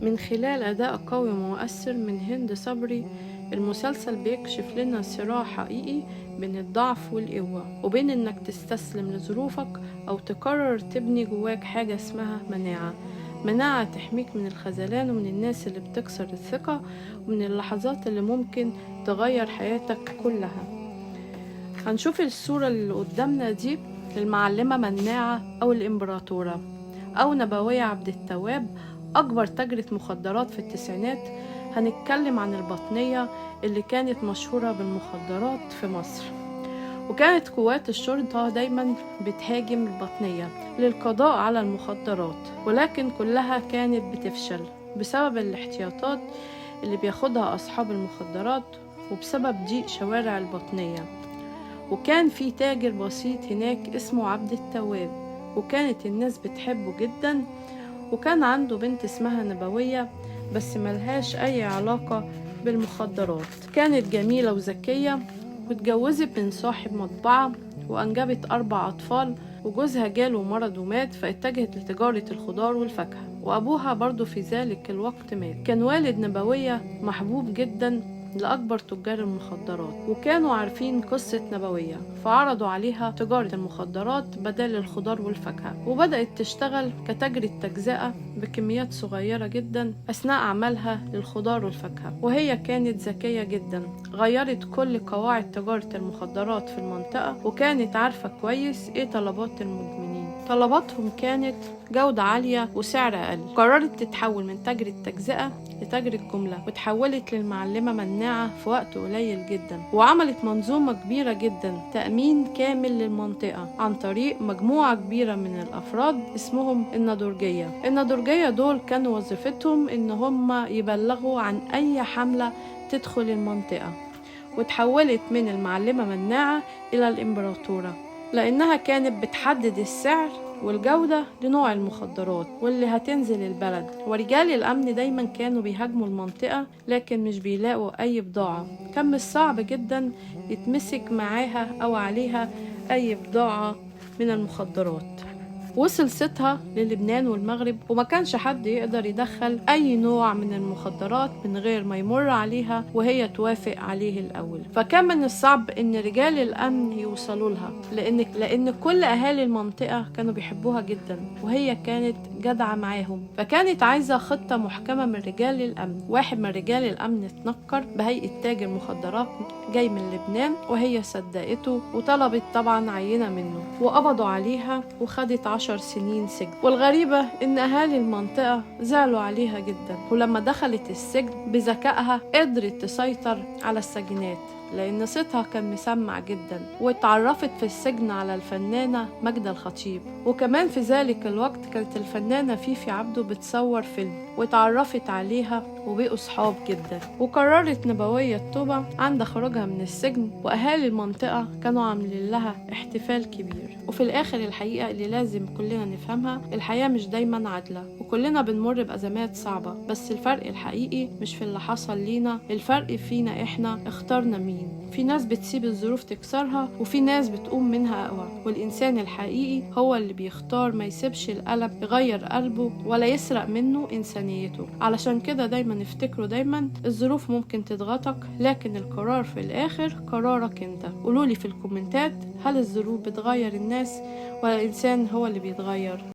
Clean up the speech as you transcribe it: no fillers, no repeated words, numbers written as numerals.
من خلال أداء قوي ومؤثر من هند صبري، المسلسل بيكشف لنا صراع حقيقي بين الضعف والقوة، وبين إنك تستسلم لظروفك أو تقرر تبني جواك حاجة اسمها مناعة تحميك من الخذلان ومن الناس اللي بتكسر الثقة ومن اللحظات اللي ممكن تغير حياتك كلها. هنشوف الصورة اللي قدامنا دي للمعلمة مناعة أو الإمبراطورة أو نبوية عبد التواب، أكبر تاجرة مخدرات في التسعينات. هنتكلم عن البطنية اللي كانت مشهورة بالمخدرات في مصر، وكانت قوات الشرطة دايما بتهاجم البطنية للقضاء على المخدرات، ولكن كلها كانت بتفشل بسبب الاحتياطات اللي بياخدها أصحاب المخدرات وبسبب ضيق شوارع البطنية. وكان في تاجر بسيط هناك اسمه عبد التواب، وكانت الناس بتحبه جدا، وكان عنده بنت اسمها نبوية بس ملهاش أي علاقة بالمخدرات. كانت جميلة وذكية واتجوزت من صاحب مطبعة وأنجبت 4 أطفال، وجوزها جاله مرض ومات، فاتجهت لتجارة الخضار والفاكهة، وأبوها برضو في ذلك الوقت مات. كان والد نبوية محبوب جدا لأكبر تجار المخدرات، وكانوا عارفين قصة نبوية، فعرضوا عليها تجارة المخدرات بدل الخضار والفاكهة، وبدأت تشتغل كتاجرة تجزئة بكميات صغيرة جدا أثناء عملها للخضار والفاكهة. وهي كانت ذكية جدا، غيرت كل قواعد تجارة المخدرات في المنطقة، وكانت عارفة كويس إيه طلبات المدمنين. طلباتهم كانت جودة عالية وسعر أقل. قررت تتحول من تاجرة تجزئة لتاجرة جملة، وتحولت للمعلمة مناعة في وقت قليل جدا، وعملت منظومة كبيرة جدا تأمين كامل للمنطقة عن طريق مجموعة كبيرة من الأفراد اسمهم النادرجية دول كانوا وظيفتهم إن هم يبلغوا عن أي حملة تدخل المنطقة. وتحولت من المعلمة مناعة إلى الإمبراطورة، لأنها كانت بتحدد السعر والجودة لنوع المخدرات واللي هتنزل البلد. ورجال الأمن دايما كانوا بيهاجموا المنطقة، لكن مش بيلاقوا أي بضاعة. كان من الصعب جدا يتمسك معاها أو عليها أي بضاعة من المخدرات. وصل صيتها للبنان والمغرب، وما كانش حد يقدر يدخل أي نوع من المخدرات من غير ما يمر عليها وهي توافق عليه الأول. فكان من الصعب إن رجال الأمن يوصلوا لها، لأن كل أهالي المنطقة كانوا بيحبوها جدا، وهي كانت جدعة معاهم. فكانت عايزة خطة محكمة من رجال الأمن. واحد من رجال الأمن اتنكر بهيئة تاجر مخدرات جاي من لبنان، وهي صدقته وطلبت طبعا عينة منه، وقبضوا عليها وخدت 10 سنين سجن. والغريبة إن أهالي المنطقة زعلوا عليها جدا، ولما دخلت السجن بذكائها قدرت تسيطر على السجينات لأن صوتها كان مسمع جدا. واتعرفت في السجن على الفنانة ماجدة الخطيب، وكمان في ذلك الوقت كانت الفنانة فيفي عبده بتصور فيلم، واتعرفت عليها وبقوا صحاب جدا. وقررت نبوية التوبة عند خروجها من السجن، وأهالي المنطقة كانوا عاملين لها احتفال كبير. وفي الآخر الحقيقة اللي لازم كلنا نفهمها، الحياة مش دايما عادلة، وكلنا بنمر بأزمات صعبة، بس الفرق الحقيقي مش في اللي حصل لينا، الفرق فينا احنا اخترنا مين. في ناس بتسيب الظروف تكسرها، وفي ناس بتقوم منها أقوى. والإنسان الحقيقي هو اللي بيختار ما يسيبش القلب يغير قلبه ولا يسرق منه إنسانيته. علشان كده دايما افتكروا دايما الظروف ممكن تضغطك، لكن القرار في الآخر قرارك انت. قولولي في الكومنتات، هل الظروف بتغير الناس ولا الإنسان هو اللي بيتغير؟